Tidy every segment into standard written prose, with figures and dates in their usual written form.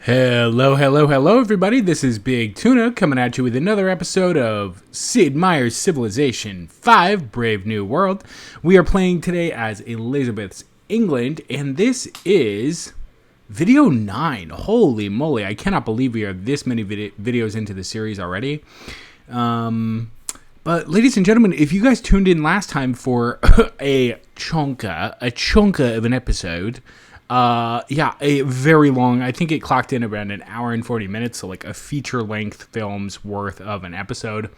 Hello, everybody. This is Big Tuna coming at you with another episode of Sid Meier's Civ5, Brave New World. We are playing today as Elizabeth's England, and this is video 9. Holy moly, I cannot believe we are this many videos into the series already. But ladies and gentlemen, if you guys tuned in last time for a chunka of an episode, a very long, I think it clocked in around an hour and 40 minutes, so like a feature-length film's worth of an episode.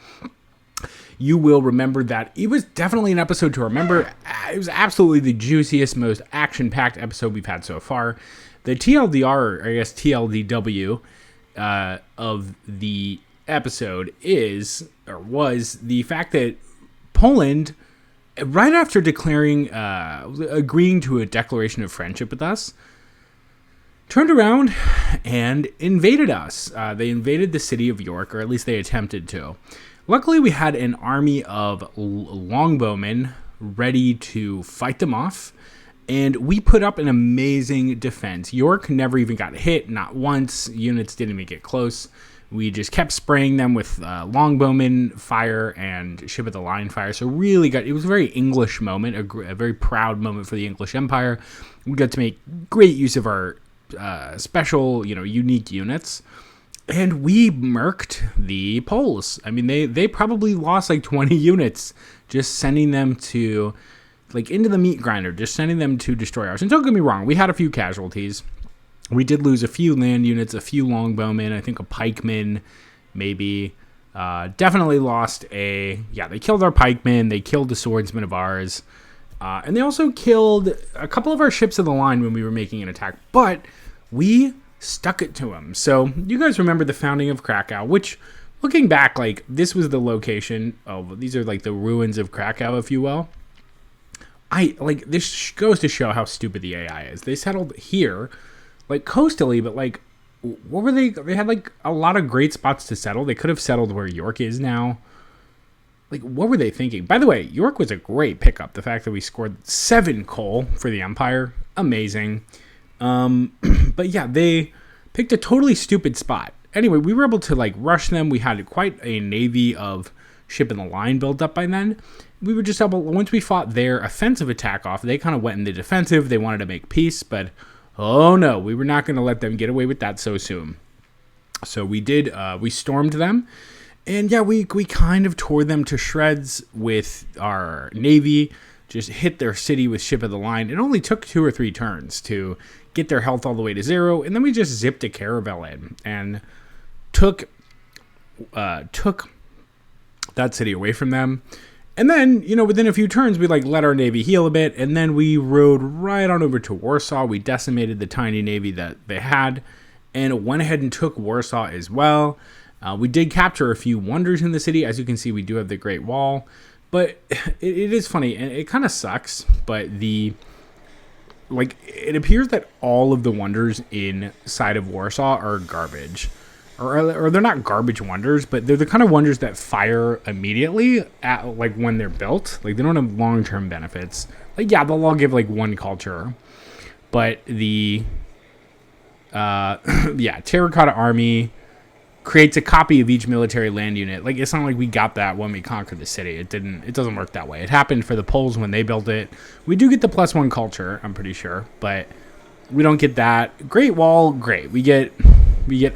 You will remember that it was definitely an episode to remember. It was absolutely the juiciest, most action-packed episode we've had so far. The TLDR, or I guess TLDW, of the episode was the fact that Poland, right after agreeing to a declaration of friendship with us, turned around and invaded us. They invaded the city of York, or at least they attempted to. Luckily, we had an army of longbowmen ready to fight them off, and we put up an amazing defense. York never even got hit, not once. Units didn't even get close. We just kept spraying them with longbowmen fire and ship of the line fire. So really it was a very English moment, a very proud moment for the English Empire. We got to make great use of our special, unique units. And we murked the Poles. I mean, they probably lost like 20 units just sending them to, into the meat grinder, just sending them to destroy ours. And don't get me wrong, we had a few casualties. We did lose a few land units, a few longbowmen, I think a pikeman, maybe. Definitely lost they killed our pikemen, they killed the swordsman of ours, and they also killed a couple of our ships of the line when we were making an attack, but we stuck it to them. So you guys remember the founding of Krakow, which, looking back, this was the location of, these are the ruins of Krakow, if you will. This goes to show how stupid the AI is. They settled here, coastally, but what were they? They had a lot of great spots to settle. They could have settled where York is now. What were they thinking? By the way, York was a great pickup. The fact that we scored 7 coal for the Empire, amazing. But yeah, they picked a totally stupid spot. Anyway, we were able to rush them. We had quite a navy of ship in the line built up by then. We were just able, once we fought their offensive attack off, they kind of went in the defensive. They wanted to make peace, but oh no, we were not going to let them get away with that so soon. So we did, we stormed them, and yeah, we kind of tore them to shreds with our navy, just hit their city with ship of the line. It only took 2 or 3 turns to get their health all the way to 0, and then we just zipped a caravel in and took that city away from them. And then, within a few turns, we let our navy heal a bit, and then we rode right on over to Warsaw. We decimated the tiny navy that they had, and went ahead and took Warsaw as well. We did capture a few wonders in the city. As you can see, we do have the Great Wall, but it is funny, and it kind of sucks, but it appears that all of the wonders inside of Warsaw are garbage. Or they're not garbage wonders, but they're the kind of wonders that fire immediately at when they're built. They don't have long-term benefits. They'll all give 1 culture, but the terracotta army creates a copy of each military land unit. It's not like we got that when we conquered the city. It doesn't work that way. It happened for the Poles when they built it. We do get the +1 culture, I'm pretty sure, but we don't get that. Great Wall, great. We get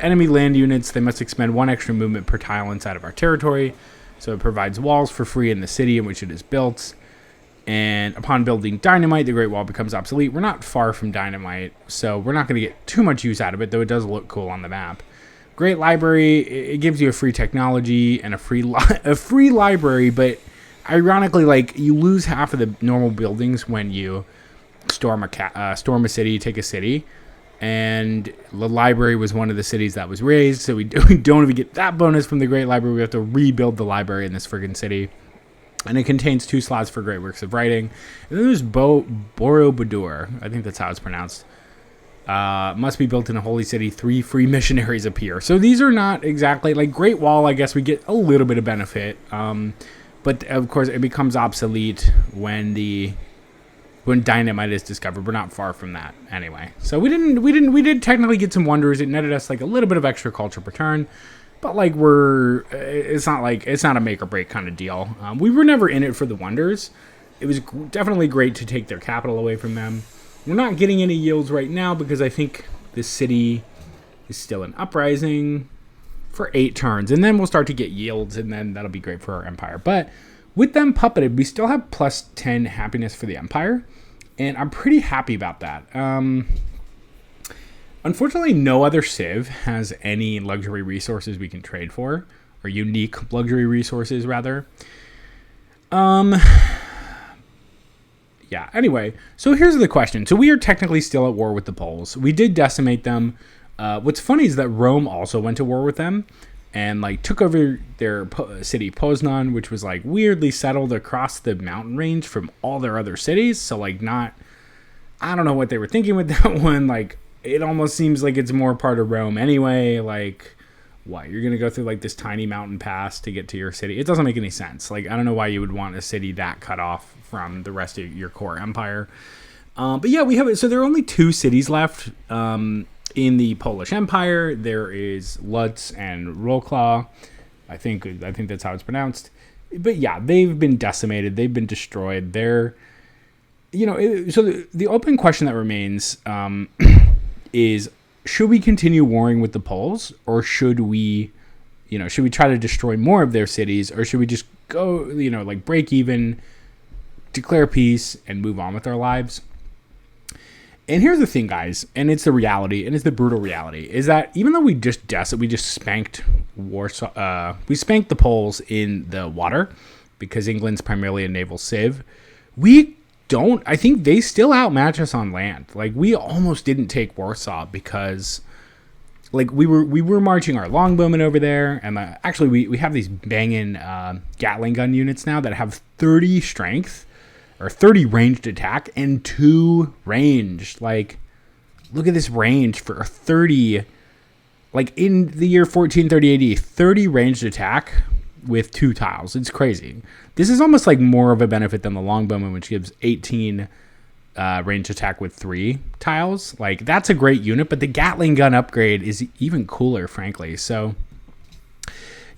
enemy land units. They must expend 1 extra movement per tile inside of our territory. So it provides walls for free in the city in which it is built. And upon building dynamite, the Great Wall becomes obsolete. We're not far from dynamite, so we're not going to get too much use out of it, though it does look cool on the map. Great library. It gives you a free technology and a free library, but ironically, you lose half of the normal buildings when you storm a city, take a city. And the library was one of the cities that was raised, so we don't even get that bonus from the Great Library. We have to rebuild the library in this friggin' city. And it contains 2 slots for great works of writing. And then there's Borobudur, I think that's how it's pronounced. Must be built in a holy city. 3 free missionaries appear. So these are not exactly, Great Wall, I guess we get a little bit of benefit. But of course, it becomes obsolete when the when dynamite is discovered. We're not far from that anyway. So we did technically get some wonders. It netted us like a little bit of extra culture per turn, but like it's not a make or break kind of deal. We were never in it for the wonders. It was definitely great to take their capital away from them. We're not getting any yields right now because I think this city is still in uprising for 8 turns, and then we'll start to get yields, and then that'll be great for our empire. But with them puppeted, we still have plus 10 happiness for the empire, and I'm pretty happy about that. Unfortunately, no other Civ has any luxury resources we can trade for, or unique luxury resources, rather. Yeah, anyway, so here's the question. So we are technically still at war with the Poles. We did decimate them. What's funny is that Rome also went to war with them and like took over their city Poznan, which was like weirdly settled across the mountain range from all their other cities. So like I don't know what they were thinking with that one. Like it almost seems like it's more part of Rome anyway. Like what, you're going to go through like this tiny mountain pass to get to your city? It doesn't make any sense. Like I don't know why you would want a city that cut off from the rest of your core empire. But yeah, we have it. So there are only 2 cities left. In the Polish Empire, there is Lutz and Wrocław. I think that's how it's pronounced. But yeah, they've been decimated. They've been destroyed. They're, so the open question that remains is, should we continue warring with the Poles, or should we try to destroy more of their cities, or should we just go, like break even, declare peace, and move on with our lives? And here's the thing, guys, and it's the reality, and it's the brutal reality, is that even though we just spanked Warsaw, we spanked the Poles in the water, because England's primarily a naval civ, I think they still outmatch us on land. Like, we almost didn't take Warsaw, because, like, we were marching our longbowmen over there, and actually we have these banging Gatling gun units now that have 30 strength, or 30 ranged attack, and 2 ranged. Like, look at this range for a 30. Like, in the year 1430 AD, 30 ranged attack with 2 tiles. It's crazy. This is almost like more of a benefit than the longbowman, which gives 18 ranged attack with 3 tiles. Like, that's a great unit, but the Gatling gun upgrade is even cooler, frankly. So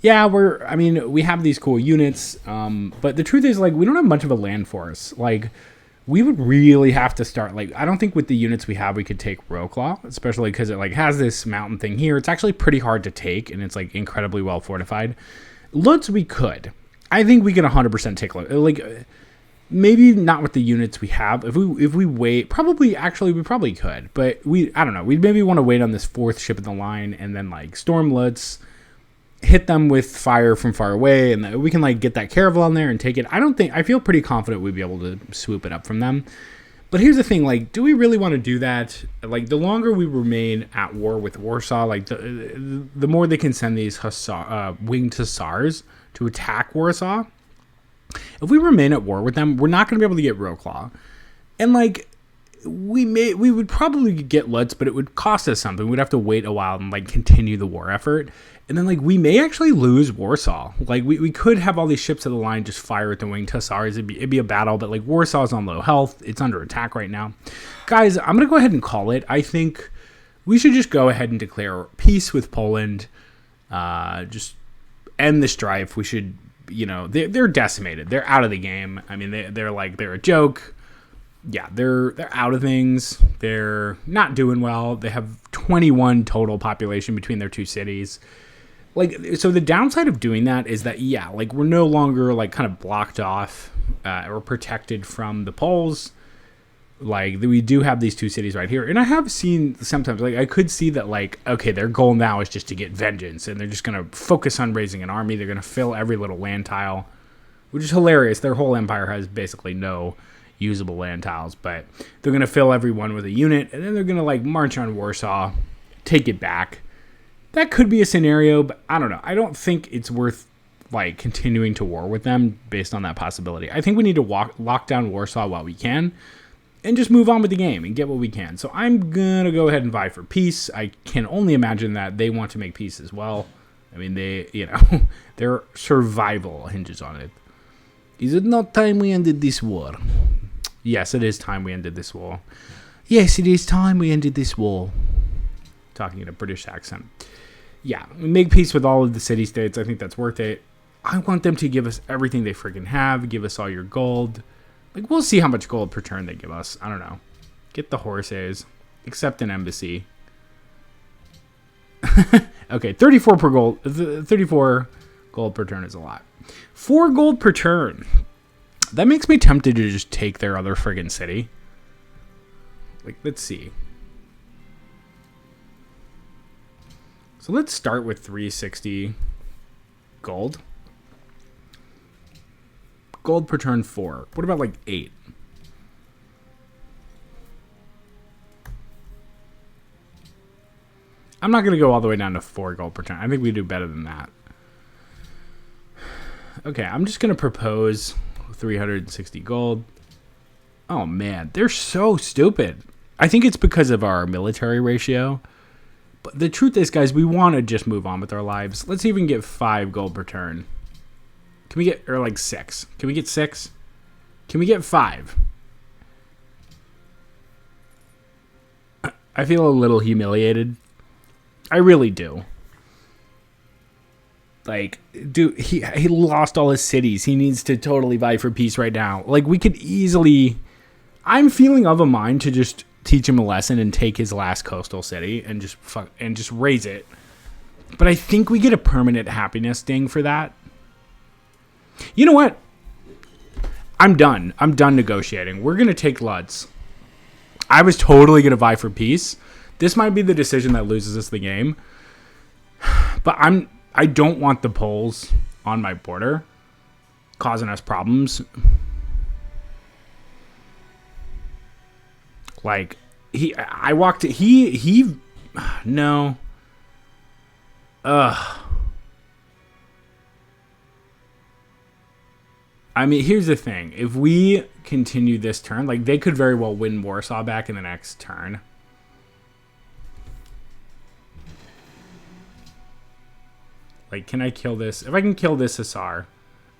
yeah, we have these cool units, but the truth is, like, we don't have much of a land force. Like, we would really have to start, like, I don't think with the units we have we could take Wrocław, especially because it, like, has this mountain thing here. It's actually pretty hard to take, and it's, like, incredibly well fortified. Lutz, we could. I think we can 100% take, like, maybe not with the units we have. If we wait, we probably could, but I don't know. We'd maybe want to wait on this 4th ship in the line, and then, like, storm Lutz, hit them with fire from far away, and we can like get that caravel on there and take it. I feel pretty confident we'd be able to swoop it up from them. But here's the thing, like, do we really want to do that? Like, the longer we remain at war with Warsaw, like, the more they can send these winged hussars to attack Warsaw. If we remain at war with them, we're not going to be able to get Wrocław. And, like, we would probably get Lutz, but it would cost us something. We'd have to wait a while and, like, continue the war effort. And then, like, we may actually lose Warsaw. Like, we could have all these ships of the line just fire at the winged hussars. It'd be a battle, but, like, Warsaw's on low health. It's under attack right now. Guys, I'm going to go ahead and call it. I think we should just go ahead and declare peace with Poland. Just end the strife. We should, they're decimated. They're out of the game. I mean, they're a joke. Yeah, they're out of things. They're not doing well. They have 21 total population between their 2 cities. Like, so the downside of doing that is that, yeah, like, we're no longer, like, kind of blocked off or protected from the Poles. Like, we do have these 2 cities right here. And I have seen sometimes, like, I could see that, like, okay, their goal now is just to get vengeance. And they're just going to focus on raising an army. They're going to fill every little land tile, which is hilarious. Their whole empire has basically no usable land tiles. But they're going to fill every one with a unit. And then they're going to, like, march on Warsaw, take it back. That could be a scenario, but I don't know. I don't think it's worth, like, continuing to war with them based on that possibility. I think we need to lock down Warsaw while we can and just move on with the game and get what we can. So I'm going to go ahead and vie for peace. I can only imagine that they want to make peace as well. I mean, their survival hinges on it. Is it not time we ended this war? Yes, it is time we ended this war. Yes, it is time we ended this war. Talking in a British accent. Yeah, make peace with all of the city-states. I think that's worth it. I want them to give us everything they freaking have. Give us all your gold. Like, we'll see how much gold per turn they give us. I don't know. Get the horses. Accept an embassy. Okay, 34 per gold. 34 gold per turn is a lot. 4 gold per turn. That makes me tempted to just take their other friggin' city. Like, let's see. So let's start with 360 gold. Gold per turn 4. What about like 8? I'm not going to go all the way down to 4 gold per turn. I think we do better than that. Okay, I'm just going to propose 360 gold. Oh man, they're so stupid. I think it's because of our military ratio. But the truth is, guys, we want to just move on with our lives. Let's see if we can get 5 gold per turn. Can we get, or like 6? Can we get 6? Can we get 5? I feel a little humiliated. I really do. Like, dude, he lost all his cities. He needs to totally vie for peace right now. Like, we could easily... I'm feeling of a mind to just teach him a lesson and take his last coastal city and just raise it. But I think we get a permanent happiness ding for that. You know what? I'm done. I'm done negotiating. We're going to take Luds. I was totally going to vie for peace. This might be the decision that loses us the game. But I don't want the Poles on my border causing us problems. Like, no. I mean, here's the thing. If we continue this turn, like, they could very well win Warsaw back in the next turn. Like, can I kill this? If I can kill this Hussar.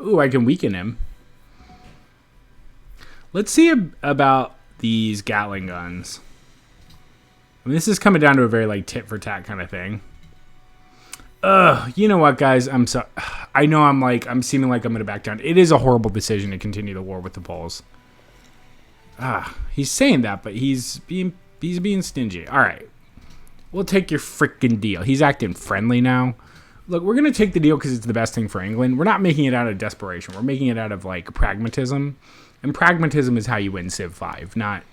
Ooh, I can weaken him. Let's see about these Gatling guns. I mean, this is coming down to a very, like, tit-for-tat kind of thing. You know what, guys? I know I'm seeming like I'm going to back down. It is a horrible decision to continue the war with the Poles. He's saying that, but he's being stingy. All right. We'll take your freaking deal. He's acting friendly now. Look, we're going to take the deal because it's the best thing for England. We're not making it out of desperation. We're making it out of, like, pragmatism. And pragmatism is how you win Civ 5, not,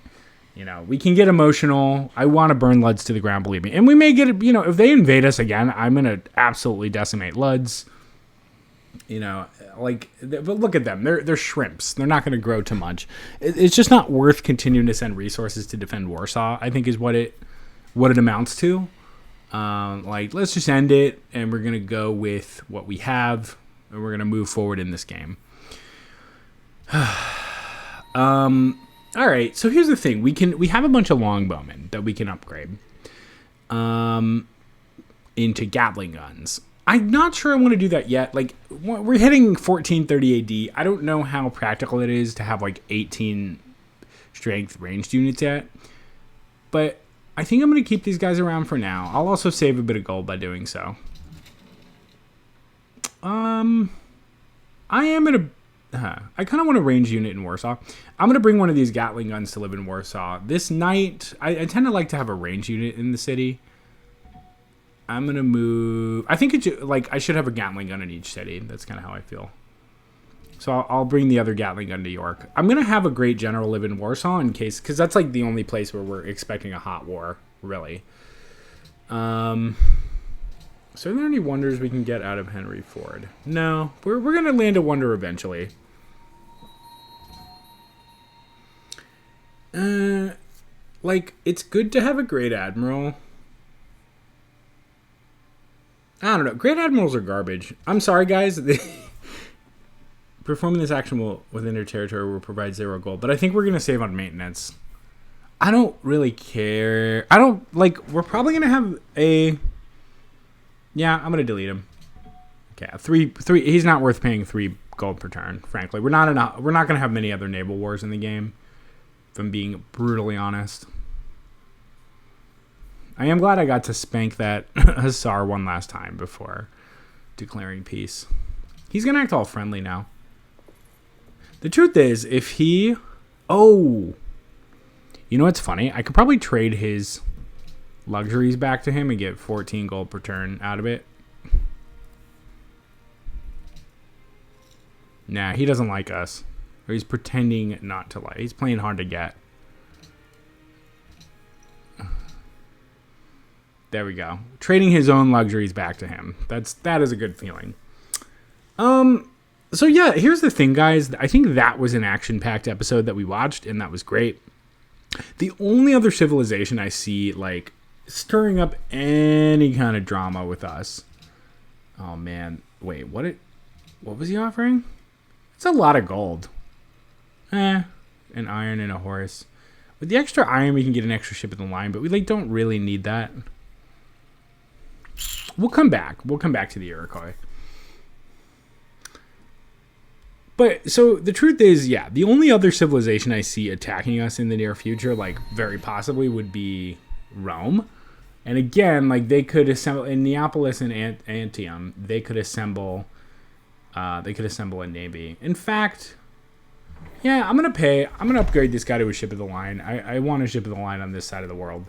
you know, we can get emotional. I want to burn Luds to the ground, believe me. And we may get, you know, if they invade us again, I'm going to absolutely decimate Luds. You know, like, but look at them. They're shrimps. They're not going to grow too much. It's just not worth continuing to send resources to defend Warsaw, I think is what it amounts to. Like, let's just end it, and we're going to go with what we have, and we're going to move forward in this game. All right, so here's the thing. We have a bunch of longbowmen that we can upgrade into Gatling guns. I'm not sure I want to do that yet. Like, we're hitting 1430 AD. I don't know how practical it is to have, like, 18 strength ranged units yet. But I think I'm going to keep these guys around for now. I'll also save a bit of gold by doing so. I am going to... I kind of want a ranged unit in Warsaw. I'm going to bring one of these Gatling guns to live in Warsaw. This night, I tend to like to have a ranged unit in the city. I'm going to move... I think I should have a Gatling gun in each city. That's kind of how I feel. So I'll bring the other Gatling gun to York. I'm going to have a great general live in Warsaw in case... Because that's like the only place where we're expecting a hot war, really. So are there any wonders we can get out of Henry Ford? No. We're going to land a wonder eventually. Like, it's good to have a Great Admiral. I don't know. Great Admirals are garbage. I'm sorry, guys. Performing this action within their territory will provide 0 gold. But I think we're going to save on maintenance. I don't really care. We're probably going to have a... Yeah, I'm going to delete him. Okay, three. He's not worth paying 3 gold per turn, frankly. We're not going to have many other naval wars in the game. if I'm being brutally honest. I am glad I got to spank that Hussar one last time before declaring peace. He's going to act all friendly now. The truth is, if he... Oh! You know what's funny? I could probably trade his luxuries back to him and get 14 gold per turn out of it. Nah, he doesn't like us. Or he's pretending not to like. He's playing hard to get. There we go. Trading his own luxuries back to him. That is a good feeling. So yeah, here's the thing, guys. I think that was an action-packed episode that we watched, and that was great. The only other civilization I see, like, stirring up any kind of drama with us. Oh man. Wait, what was he offering? It's a lot of gold. An iron and a horse. With the extra iron, we can get an extra ship in the line, but we don't really need that. We'll come back. We'll come back to the Iroquois. But, so, the truth is, yeah, the only other civilization I see attacking us in the near future, very possibly, would be Rome. And again, they could assemble, in Neapolis and Antium, they could assemble a navy. In fact, yeah, I'm going to upgrade this guy to a ship of the line. I want a ship of the line on this side of the world.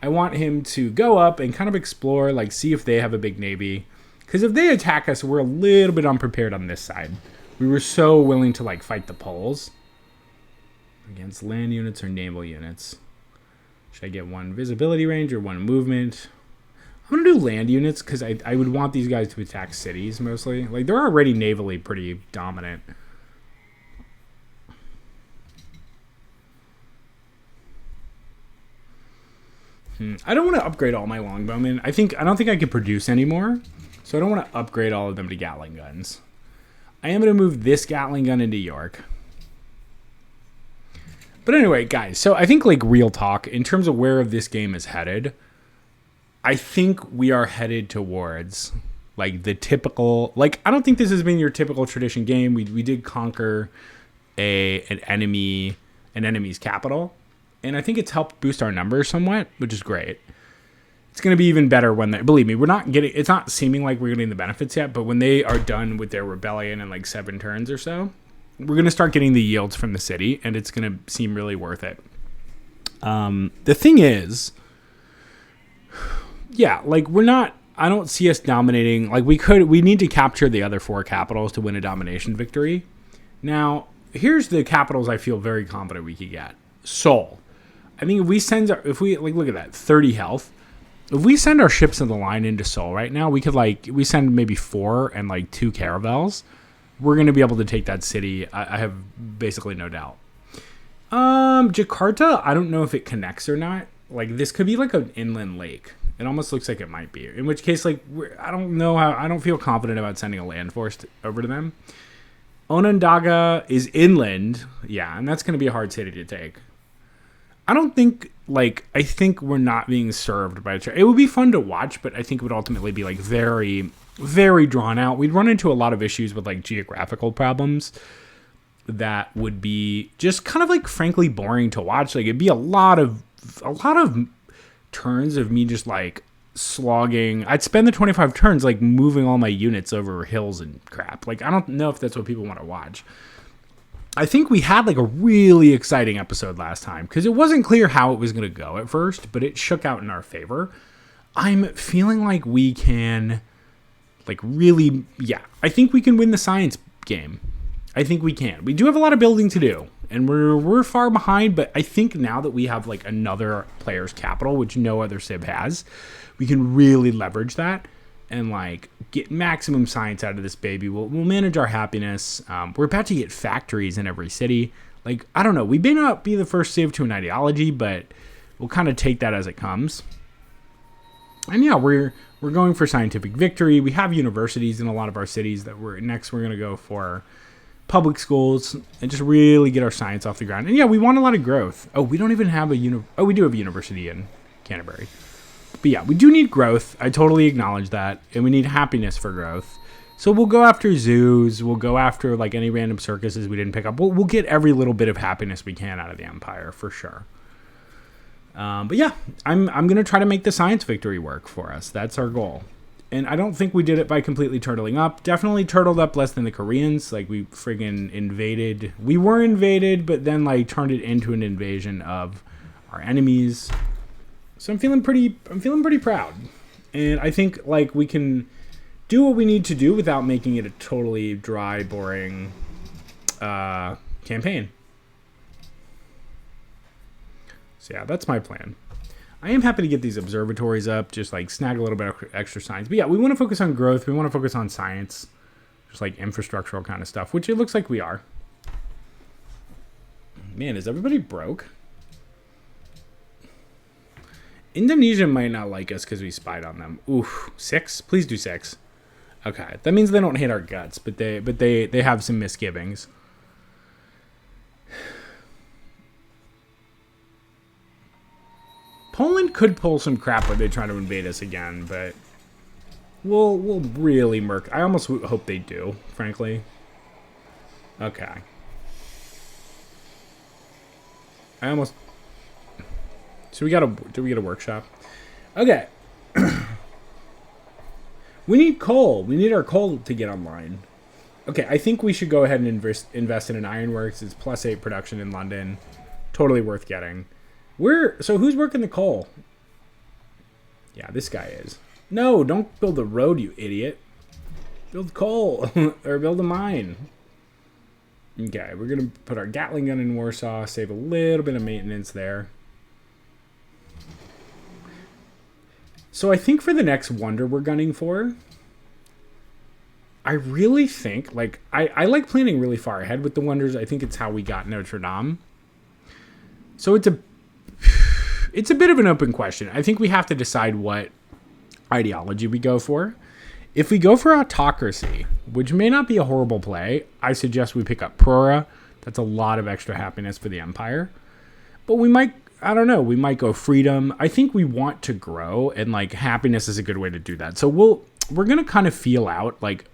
I want him to go up and kind of explore, see if they have a big navy. Because if they attack us, we're a little bit unprepared on this side. We were so willing to, fight the Poles. Against land units or naval units. Should I get one visibility range or one movement? I'm going to do land units because I would want these guys to attack cities mostly. They're already navally pretty dominant. I don't want to upgrade all my longbowmen. I don't think I can produce anymore. So I don't want to upgrade all of them to Gatling guns. I am going to move this Gatling gun into York. But anyway, guys, so I think real talk, in terms of where this game is headed, I think we are headed towards the typical, I don't think this has been your typical tradition game. We did conquer an enemy's capital, and I think it's helped boost our numbers somewhat, which is great. It's going to be even better when believe me, it's not seeming like we're getting the benefits yet, but when they are done with their rebellion in 7 turns or so, we're going to start getting the yields from the city, and it's going to seem really worth it. The thing is, yeah, I don't see us dominating. We need to capture the other 4 capitals to win a domination victory. Now, here's the capitals I feel very confident we could get. Seoul. I think if we look at that, 30 health. If we send our ships in the line into Seoul right now, we could we send maybe 4 and 2 caravels. We're going to be able to take that city. I have basically no doubt. Jakarta, I don't know if it connects or not. This could be an inland lake. It almost looks like it might be. In which case, I don't know how. I don't feel confident about sending a land force over to them. Onondaga is inland, yeah, and that's going to be a hard city to take. I don't think I think we're not being served by it would be fun to watch, but I think it would ultimately be very, very drawn out. We'd run into a lot of issues with geographical problems that would be just kind of frankly boring to watch. It'd be a lot of turns of me just slogging. I'd spend the 25 turns moving all my units over hills and crap. I don't know if that's what people want to watch. I think we had a really exciting episode last time because it wasn't clear how it was going to go at first, but it shook out in our favor. I'm feeling we can really, yeah, I think we can win the science game. I think we can. We do have a lot of building to do, and we're far behind, but I think now that we have another player's capital, which no other Civ has, we can really leverage that and get maximum science out of this baby. We'll manage our happiness. We're about to get factories in every city. I don't know. We may not be the first Civ to an ideology, but we'll kind of take that as it comes. And yeah, we're going for scientific victory. We have universities in a lot of our cities that we're going to go for public schools and just really get our science off the ground. And yeah, we want a lot of growth. Oh, we don't even have we do have a university in Canterbury. But yeah, we do need growth. I totally acknowledge that. And we need happiness for growth. So we'll go after zoos. We'll go after like any random circuses we didn't pick up. We'll get every little bit of happiness we can out of the Empire for sure. But yeah, I'm going to try to make the science victory work for us. That's our goal. And I don't think we did it by completely turtling up. Definitely turtled up less than the Koreans. Like, we friggin' invaded. We were invaded, but then, like, turned it into an invasion of our enemies. So I'm feeling pretty proud. And I think, like, we can do what we need to do without making it a totally dry, boring campaign. So yeah, that's my plan. I am happy to get these observatories up, just like snag a little bit of extra science. But yeah, we want to focus on growth. We want to focus on science, just like infrastructural kind of stuff, which it looks like we are. Man, is everybody broke? Indonesia might not like us because we spied on them. Oof, 6? Please do 6. Okay, that means they don't hate our guts, but they have some misgivings. Poland could pull some crap when they try to invade us again, but we'll really murk. I almost hope they do, frankly. Okay. So do we get a workshop? Okay. We need coal. We need our coal to get online. Okay, I think we should go ahead and invest in an ironworks. It's +8 production in London. Totally worth getting. So who's working the coal? Yeah, this guy is. No, don't build a road, you idiot. Build coal. Or build a mine. Okay, we're going to put our Gatling gun in Warsaw. Save a little bit of maintenance there. So I think for the next wonder we're gunning for, I really think, like, I like planning really far ahead with the wonders. I think it's how we got Notre Dame. So it's a bit of an open question. I think we have to decide what ideology we go for. If we go for autocracy, which may not be a horrible play, I suggest we pick up Prora. That's a lot of extra happiness for the Empire. But we might, I don't know, we might go freedom. I think we want to grow, and like happiness is a good way to do that. So we're going to kind of feel out, like,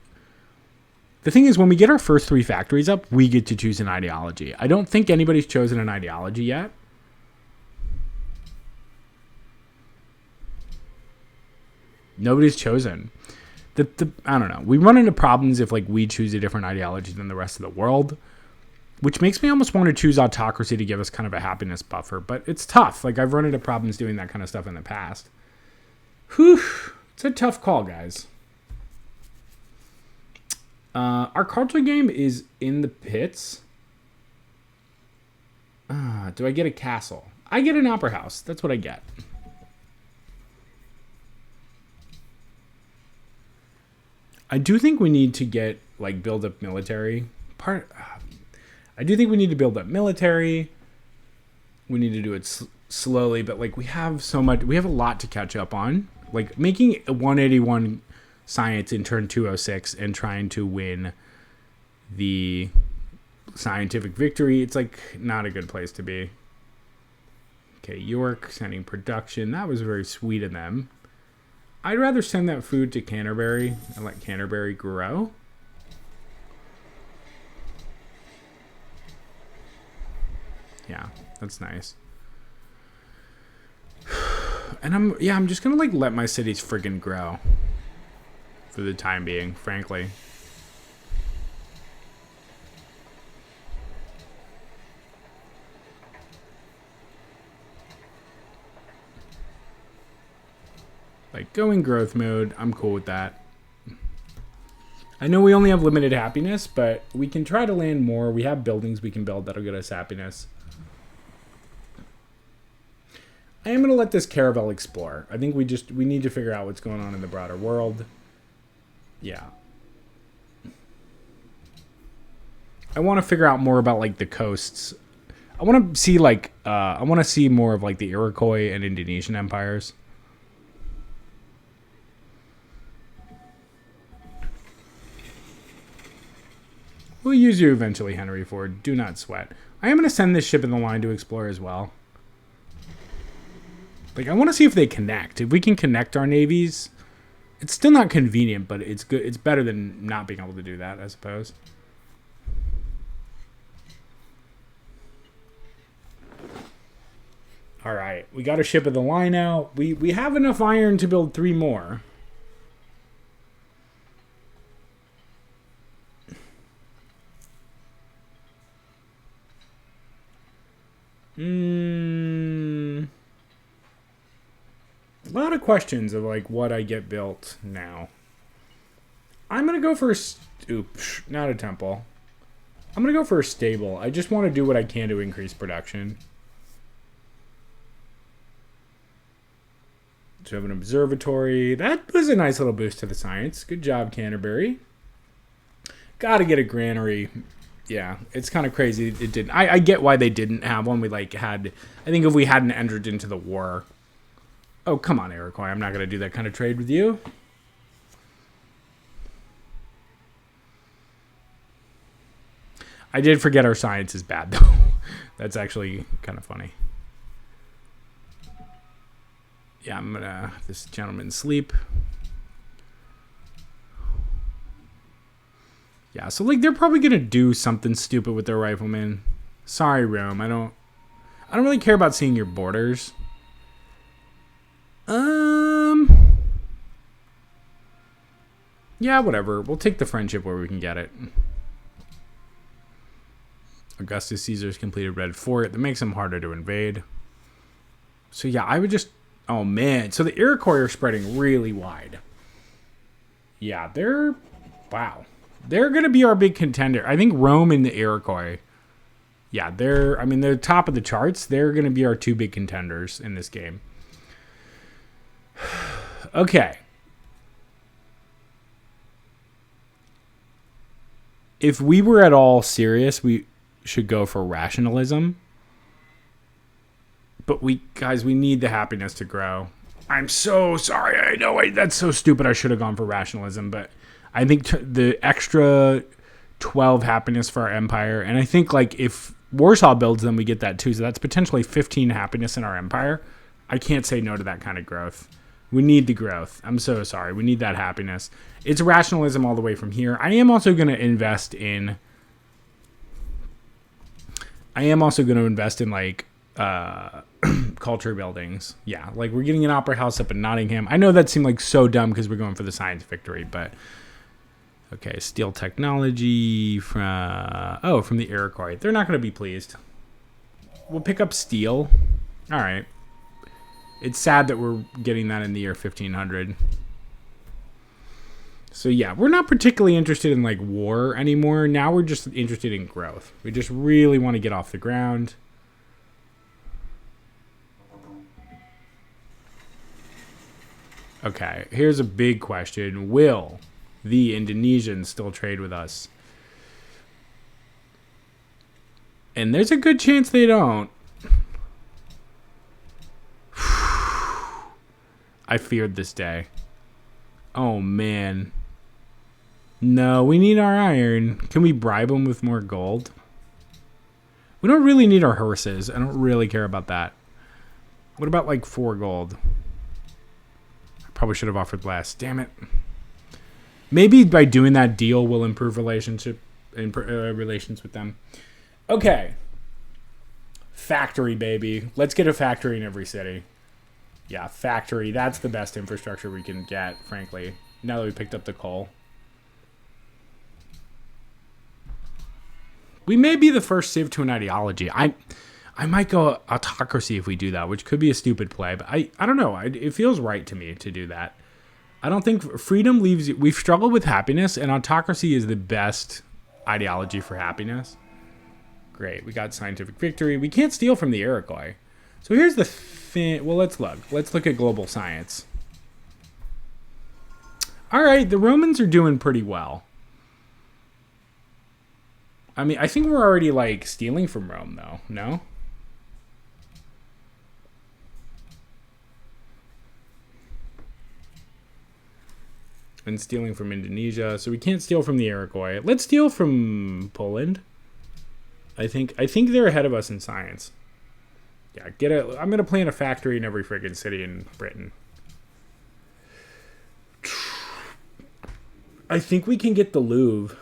the thing is, when we get our first 3 factories up, we get to choose an ideology. I don't think anybody's chosen an ideology yet. Nobody's chosen. I don't know. We run into problems if like we choose a different ideology than the rest of the world, which makes me almost want to choose autocracy to give us kind of a happiness buffer. But it's tough. Like, I've run into problems doing that kind of stuff in the past. Whew. It's a tough call, guys. Our culture game is in the pits. Do I get a castle? I get an opera house. That's what I get. I do think we need to get, like, build up military. I do think we need to build up military. We need to do it slowly, but, like, we have so much. We have a lot to catch up on. Like, making a 181 science in turn 206 and trying to win the scientific victory, it's, like, not a good place to be. Okay, York sending production. That was very sweet of them. I'd rather send that food to Canterbury and let Canterbury grow. Yeah, that's nice. And I'm just gonna like let my cities friggin' grow for the time being, frankly. Like, go in growth mode. I'm cool with that. I know we only have limited happiness, but we can try to land more. We have buildings we can build that'll get us happiness. I am going to let this caravel explore. I think we need to figure out what's going on in the broader world. Yeah. I want to figure out more about, like, the coasts. I want to see, like, I want to see more of, like, the Iroquois and Indonesian empires. We'll use you eventually, Henry Ford. Do not sweat. I am going to send this ship in the line to explore as well. Like, I want to see if they connect. If we can connect our navies, It's still not convenient, but it's good. It's better than not being able to do that, I suppose. All right, we got a ship of the line out. We have enough iron to build 3 more. A lot of questions of like what I get built now. I'm gonna go for not a temple. I'm gonna go for a stable. I just want to do what I can to increase production. So we have an observatory. That was a nice little boost to the science. Good job, Canterbury. Gotta get a granary. Yeah, it's kind of crazy it didn't. I get why they didn't have one. We like had. I think if we hadn't entered into the war. Oh, come on, Iroquois. I'm not gonna do that kind of trade with you. I did forget our science is bad though. That's actually kind of funny. Yeah, I'm gonna this gentleman sleep. Yeah, so like they're probably gonna do something stupid with their riflemen. Sorry, Rome. I don't really care about seeing your borders. Yeah, whatever. We'll take the friendship where we can get it. Augustus Caesar's completed Red Fort. That makes them harder to invade. So yeah, I would just... Oh man, so the Iroquois are spreading really wide. Yeah, they're... Wow. They're going to be our big contender. I think Rome and the Iroquois... Yeah, they're top of the charts. They're going to be our 2 big contenders in this game. Okay. If we were at all serious, we should go for rationalism. But we need the happiness to grow. I'm so sorry. I know that's so stupid. I should have gone for rationalism, but I think the extra 12 happiness for our empire, and I think like if Warsaw builds them, we get that too. So that's potentially 15 happiness in our empire. I can't say no to that kind of growth. We need the growth. I'm so sorry. We need that happiness. It's rationalism all the way from here. I am also going to invest in like culture buildings. Yeah, like we're getting an opera house up in Nottingham. I know that seemed like so dumb because we're going for the science victory, but okay, steel technology from the Iroquois. They're not going to be pleased. We'll pick up steel. All right. It's sad that we're getting that in the year 1500. So yeah, we're not particularly interested in like war anymore. Now we're just interested in growth. We just really want to get off the ground. Okay, here's a big question. Will the Indonesians still trade with us? And there's a good chance they don't. I feared this day. Oh, man. No, we need our iron. Can we bribe them with more gold? We don't really need our horses. I don't really care about that. What about, like, 4 gold? I probably should have offered less. Damn it. Maybe by doing that deal, we'll improve relations with them. Okay. Factory, baby. Let's get a factory in every city. Yeah, factory. That's the best infrastructure we can get, frankly. Now that we picked up the coal. We may be the first Civ to an ideology. I might go autocracy if we do that, which could be a stupid play. But I don't know. It feels right to me to do that. I don't think freedom leaves you. We've struggled with happiness, and autocracy is the best ideology for happiness. Great. We got scientific victory. We can't steal from the Iroquois. So here's the thing. Well, let's look. Let's look at global science. All right, the Romans are doing pretty well. I mean, I think we're already, like, stealing from Rome, though. No? And stealing from Indonesia. So we can't steal from the Iroquois. Let's steal from Poland. I think they're ahead of us in science. Yeah, I'm going to plant a factory in every friggin' city in Britain. I think we can get the Louvre.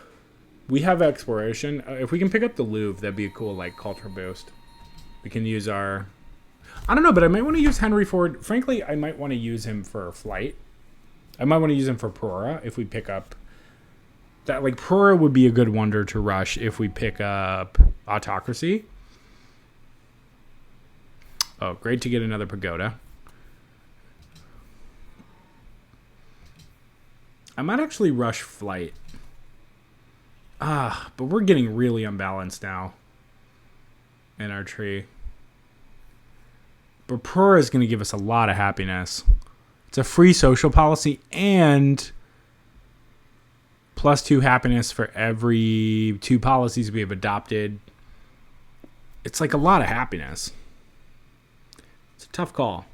We have exploration. If we can pick up the Louvre, that'd be a cool, like, culture boost. We can use our... I don't know, but I might want to use Henry Ford. Frankly, I might want to use him for flight. I might want to use him for Prora if we pick up... That, like, Prora would be a good wonder to rush if we pick up Autocracy. Oh, great to get another pagoda. I might actually rush flight. But we're getting really unbalanced now in our tree. But Prora is going to give us a lot of happiness. It's a free social policy and +2 happiness for every 2 policies we have adopted. It's like a lot of happiness. It's a tough call.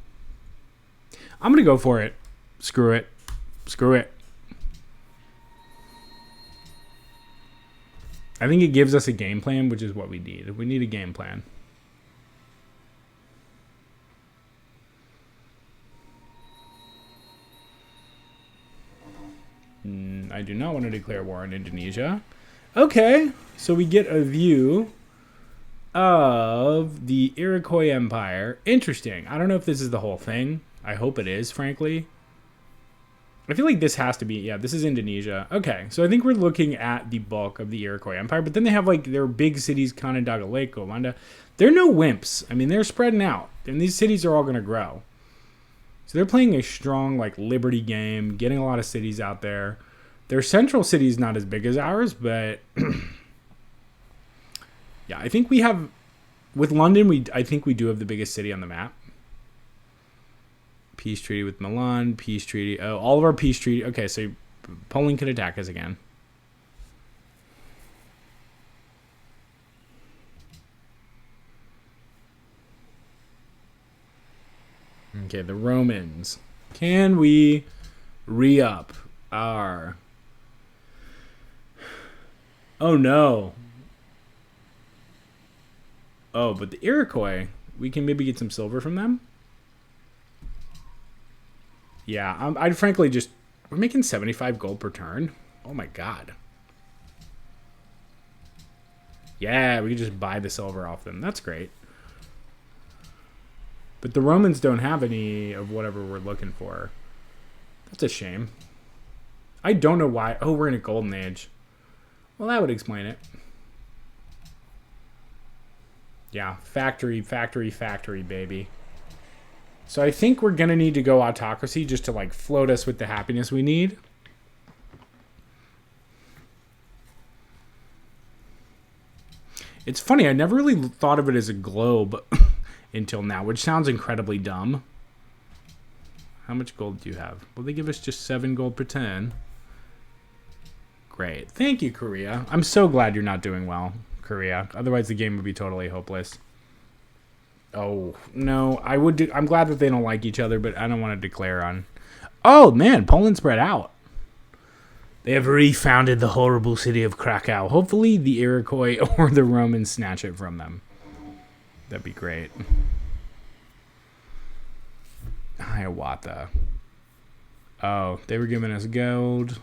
I'm going to go for it. Screw it. Screw it. I think it gives us a game plan, which is what we need. We need a game plan. I do not want to declare war on Indonesia. Okay, so we get a view of the Iroquois Empire. Interesting. I don't know if this is the whole thing. I hope it is, frankly. I feel like this has to be, yeah, this is Indonesia. Okay, so I think we're looking at the bulk of the Iroquois Empire, but then they have, like, their big cities, Canandaigua Lake, Gowanda. They're no wimps. I mean, they're spreading out, and these cities are all going to grow. So they're playing a strong, like, liberty game, getting a lot of cities out there. Their central city is not as big as ours, but yeah, I think we have, with London, I think we do have the biggest city on the map. Peace treaty with Milan, peace treaty. Oh, all of our peace treaty. Okay, so Poland could attack us again. Okay, the Romans. Can we re-up our... Oh, no. Oh, but the Iroquois, we can maybe get some silver from them? Yeah, I'd frankly just... We're making 75 gold per turn? Oh, my God. Yeah, we can just buy the silver off them. That's great. But the Romans don't have any of whatever we're looking for. That's a shame. I don't know why. Oh, we're in a golden age. Well, that would explain it. Yeah, factory, baby. So I think we're going to need to go autocracy just to, like, float us with the happiness we need. It's funny, I never really thought of it as a globe until now, which sounds incredibly dumb. How much gold do you have? Will they give us just 7 gold per 10? Great. Thank you, Korea. I'm so glad you're not doing well, Korea. Otherwise, the game would be totally hopeless. Oh, no. I'm glad that they don't like each other, but I don't want to declare on... Oh, man. Poland spread out. They have refounded the horrible city of Krakow. Hopefully, the Iroquois or the Romans snatch it from them. That'd be great. Hiawatha. Oh, they were giving us gold.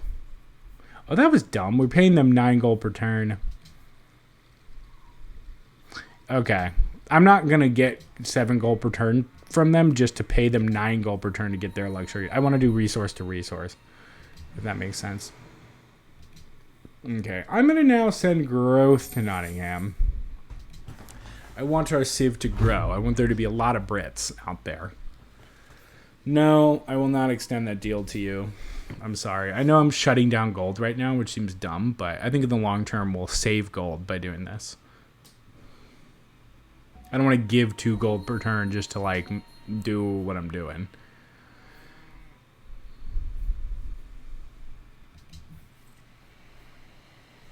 Oh, that was dumb. We're paying them 9 gold per turn. Okay. I'm not going to get 7 gold per turn from them just to pay them 9 gold per turn to get their luxury. I want to do resource to resource, if that makes sense. Okay. I'm going to now send growth to Nottingham. I want our Civ to grow. I want there to be a lot of Brits out there. No, I will not extend that deal to you. I'm sorry. I know I'm shutting down gold right now, which seems dumb, but I think in the long term we'll save gold by doing this. I don't want to give 2 gold per turn just to, like, do what I'm doing.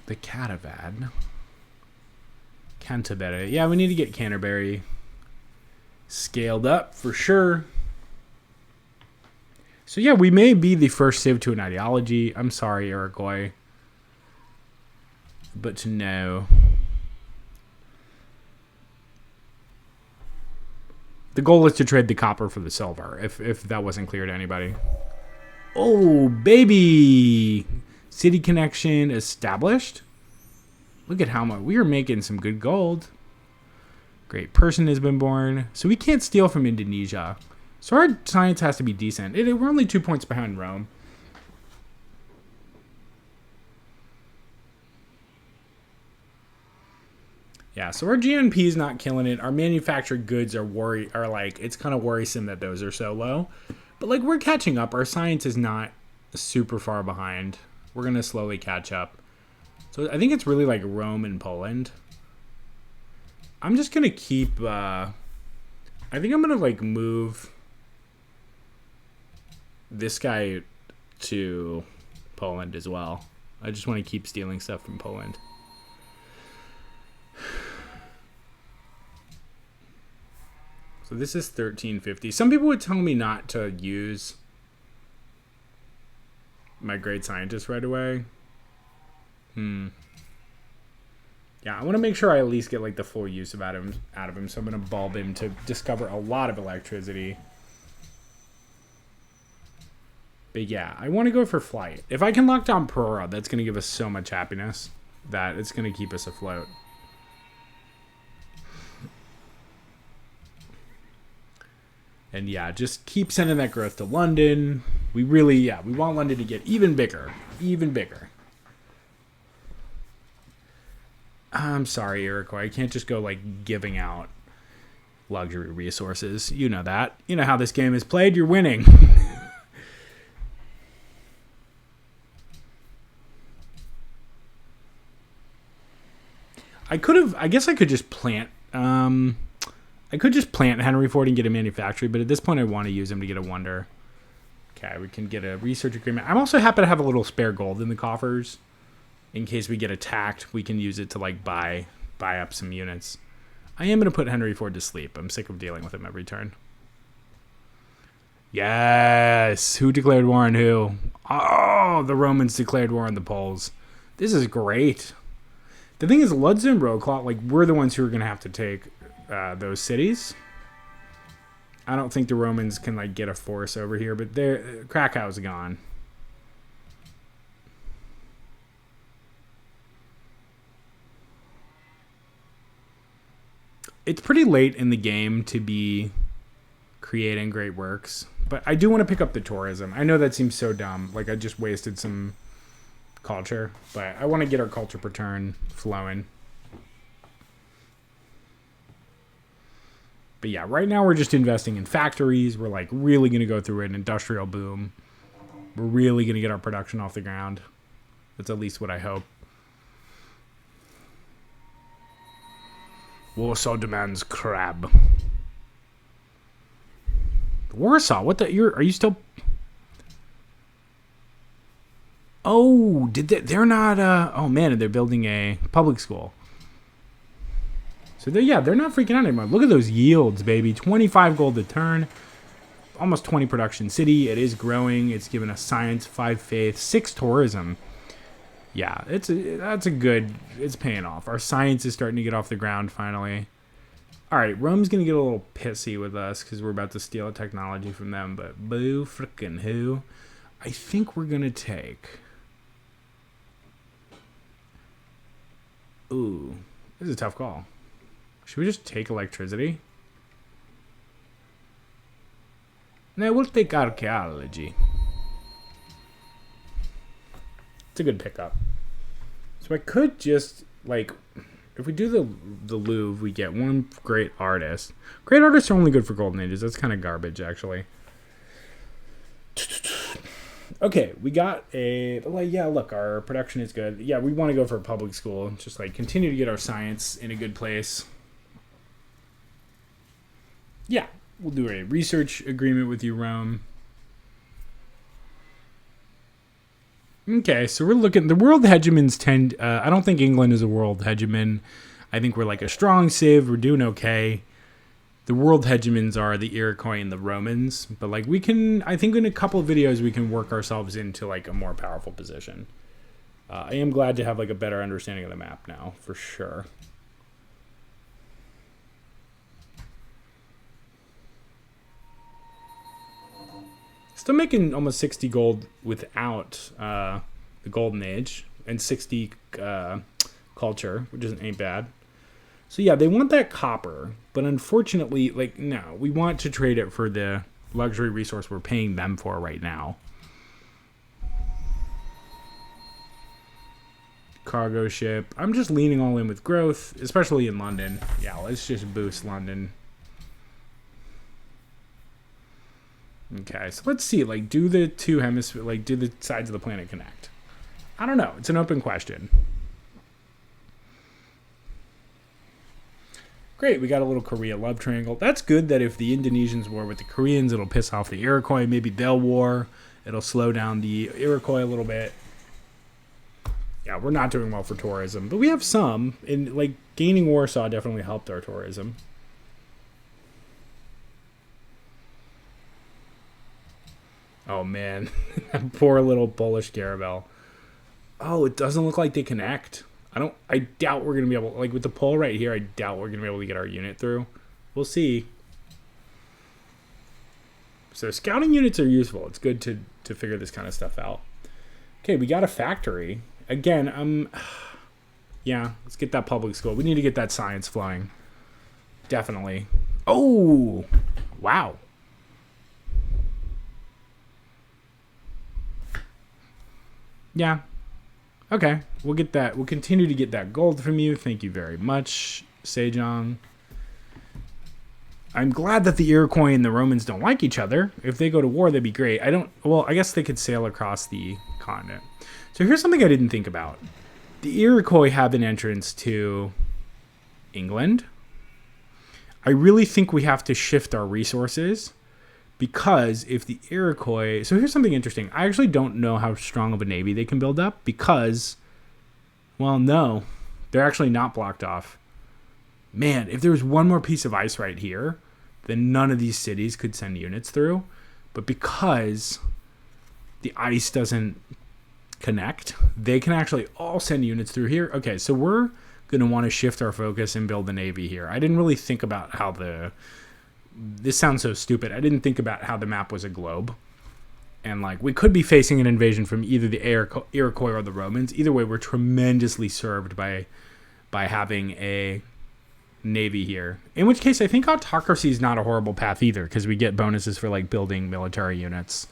The Catavad. Canterbury. Yeah, we need to get Canterbury scaled up for sure. So yeah, we may be the first Civ to an ideology. I'm sorry, Iroquois. But to know. The goal is to trade the copper for the silver, if that wasn't clear to anybody. Oh, baby! City connection established. Look at how much we are making some good gold. Great person has been born. So we can't steal from Indonesia. So our science has to be decent. We're only 2 points behind Rome. Yeah, so our GNP is not killing it. Our manufactured goods are like, it's kind of worrisome that those are so low. But like, we're catching up. Our science is not super far behind. We're going to slowly catch up. So I think it's really like Rome and Poland. I'm just going to keep, I think I'm going to like move this guy to Poland as well. I just want to keep stealing stuff from Poland. So this is 1350. Some people would tell me not to use my great scientist right away. Yeah, I want to make sure I at least get like the full use out of him. So I'm going to bulb him to discover a lot of electricity. But yeah, I want to go for flight. If I can lock down Perora, that's going to give us so much happiness that it's going to keep us afloat. And yeah, just keep sending that growth to London. We want London to get even bigger. Even bigger. I'm sorry, Iroquois. I can't just go like giving out luxury resources. You know that. You know how this game is played. You're winning. I guess I could just plant Henry Ford and get a manufactory, but at this point I want to use him to get a wonder. Okay, we can get a research agreement. I'm also happy to have a little spare gold in the coffers. In case we get attacked, we can use it to like buy up some units. I am going to put Henry Ford to sleep. I'm sick of dealing with him every turn. Yes! Who declared war on who? Oh, the Romans declared war on the Poles. This is great. The thing is, Lodz and Wrocław, like, we're the ones who are going to have to take those cities. I don't think the Romans can like get a force over here, but Krakow's gone. It's pretty late in the game to be creating great works, but I do want to pick up the tourism. I know that seems so dumb, like I just wasted some culture, but I want to get our culture per turn flowing. But yeah, right now we're just investing in factories. We're like really going to go through an industrial boom. We're really going to get our production off the ground. That's at least what I hope. Warsaw demands crab. Warsaw, what the? Are you still? Oh, they're not? Oh man, they're building a public school. So they're not freaking out anymore. Look at those yields, baby. 25 gold a turn. Almost 20 production city. It is growing. It's given us science, 5 faith, 6 tourism. Yeah, it's paying off. Our science is starting to get off the ground finally. All right, Rome's going to get a little pissy with us because we're about to steal a technology from them, but boo frickin' who. I think we're going to take... Ooh, this is a tough call. Should we just take electricity? No, we'll take archaeology. It's a good pickup. So I could just, like, if we do the Louvre, we get one great artist. Great artists are only good for golden ages. That's kind of garbage, actually. Okay, we got look, our production is good. Yeah, we want to go for a public school. Just, like, continue to get our science in a good place. Yeah, we'll do a research agreement with you, Rome. Okay, so we're looking... The world hegemons tend... I don't think England is a world hegemon. I think we're like a strong civ. We're doing okay. The world hegemons are the Iroquois and the Romans. But like we can... I think in a couple of videos we can work ourselves into like a more powerful position. I am glad to have like a better understanding of the map now, for sure. Still making almost 60 gold without the Golden Age, and 60 culture, which ain't bad. So yeah, they want that copper, but unfortunately, like, no, we want to trade it for the luxury resource we're paying them for right now. Cargo ship. I'm just leaning all in with growth, especially in London. Yeah, let's just boost London. Okay, so let's see, like, do the two hemispheres, like, do the sides of the planet connect? I don't know. It's an open question. Great, we got a little Korea love triangle. That's good that if the Indonesians war with the Koreans, it'll piss off the Iroquois. Maybe they'll war. It'll slow down the Iroquois a little bit. Yeah, we're not doing well for tourism, but we have some. And, like, gaining Warsaw definitely helped our tourism. Oh, man. Poor little Polish caravel. Oh, it doesn't look like they connect. I doubt we're going to be able, like, with the pole right here, I doubt we're going to be able to get our unit through. We'll see. So scouting units are useful. It's good to figure this kind of stuff out. Okay, we got a factory. Again, yeah, let's get that public school. We need to get that science flowing. Definitely. Oh, wow. Yeah. Okay, we'll get that. We'll continue to get that gold from you. Thank you very much, Sejong. I'm glad that the Iroquois and the Romans don't like each other. If they go to war, that'd be great. Well, I guess they could sail across the continent. So here's something I didn't think about. The Iroquois have an entrance to England. I really think we have to shift our resources. Because if the Iroquois... So here's something interesting. I actually don't know how strong of a navy they can build up because... Well, no. They're actually not blocked off. Man, if there was one more piece of ice right here, then none of these cities could send units through. But because the ice doesn't connect, they can actually all send units through here. Okay, so we're going to want to shift our focus and build a navy here. I didn't really think about how the... This sounds so stupid. I didn't think about how the map was a globe. And, like, we could be facing an invasion from either the Iroquois or the Romans. Either way, we're tremendously served by having a navy here. In which case, I think autocracy is not a horrible path either, because we get bonuses for, like, building military units.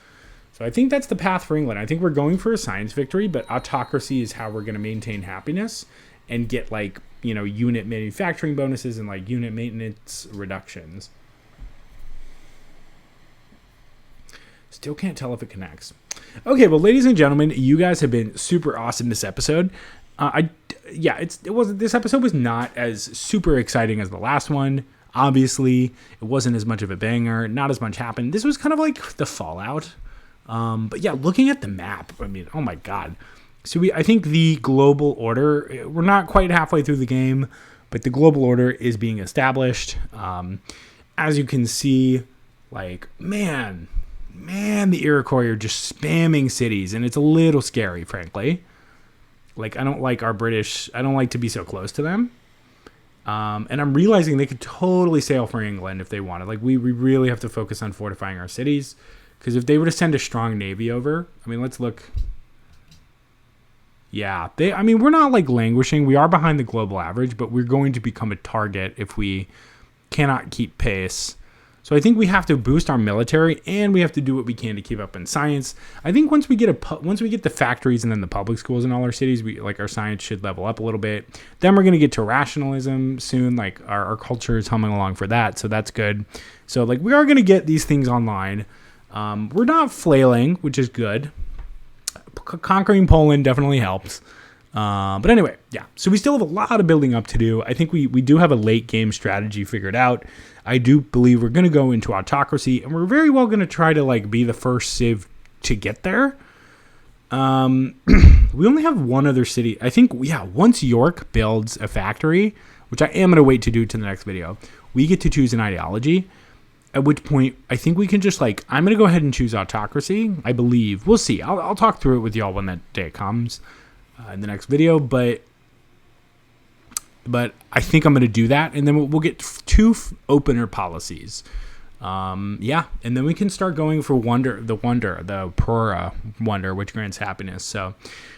So I think that's the path for England. I think we're going for a science victory, but autocracy is how we're going to maintain happiness and get, like, you know, unit manufacturing bonuses and, like, unit maintenance reductions. Still can't tell if it connects. Okay, well, ladies and gentlemen, you guys have been super awesome this episode. This episode was not as super exciting as the last one. Obviously, it wasn't as much of a banger. Not as much happened. This was kind of like the Fallout. But yeah, looking at the map, I mean, oh my god. So I think the global order, we're not quite halfway through the game, but the global order is being established. As you can see, like, man, the Iroquois are just spamming cities, and it's a little scary, frankly. Like, I don't like to be so close to them. And I'm realizing they could totally sail for England if they wanted. Like, we really have to focus on fortifying our cities, because if they were to send a strong navy over, I mean, let's look. Yeah, we're not, like, languishing. We are behind the global average, but we're going to become a target if we cannot keep pace. So I think we have to boost our military, and we have to do what we can to keep up in science. I think once we get the factories and then the public schools in all our cities, our science should level up a little bit. Then we're going to get to rationalism soon. Like, our culture is humming along for that, so that's good. So, like, we are going to get these things online. We're not flailing, which is good. Conquering Poland definitely helps. But anyway, yeah. So we still have a lot of building up to do. I think we do have a late game strategy figured out. I do believe we're going to go into autocracy, and we're very well going to try to, like, be the first Civ to get there. We only have one other city. I think, yeah, once York builds a factory, which I am going to wait to do to the next video, we get to choose an ideology, at which point I think we can just, like, I'm going to go ahead and choose autocracy, I believe. We'll see. I'll talk through it with y'all when that day comes in the next video, but I think I'm going to do that, and then we'll get two opener policies. Yeah, and then we can start going for the Prora wonder, which grants happiness. So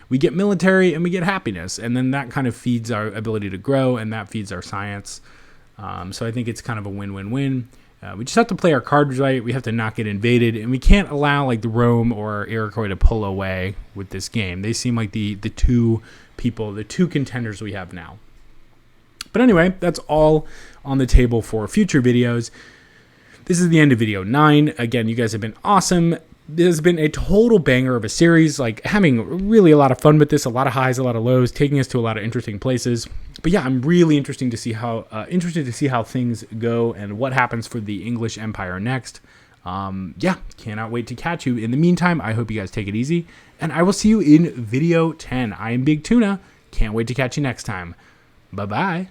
we get military and we get happiness, and then that kind of feeds our ability to grow, and that feeds our science. So I think it's kind of a win-win-win. We just have to play our cards right. We have to not get invaded, and we can't allow like the Rome or Iroquois to pull away with this game. They seem like the two contenders we have now. But anyway, that's all on the table for future videos. This is the end of video 9. Again, you guys have been awesome. This has been a total banger of a series, like having really a lot of fun with this, a lot of highs, a lot of lows, taking us to a lot of interesting places. But yeah, I'm really interested to see how things go and what happens for the English Empire next. Yeah, cannot wait to catch you. In the meantime, I hope you guys take it easy, and I will see you in video 10. I am Big Tuna. Can't wait to catch you next time. Bye-bye.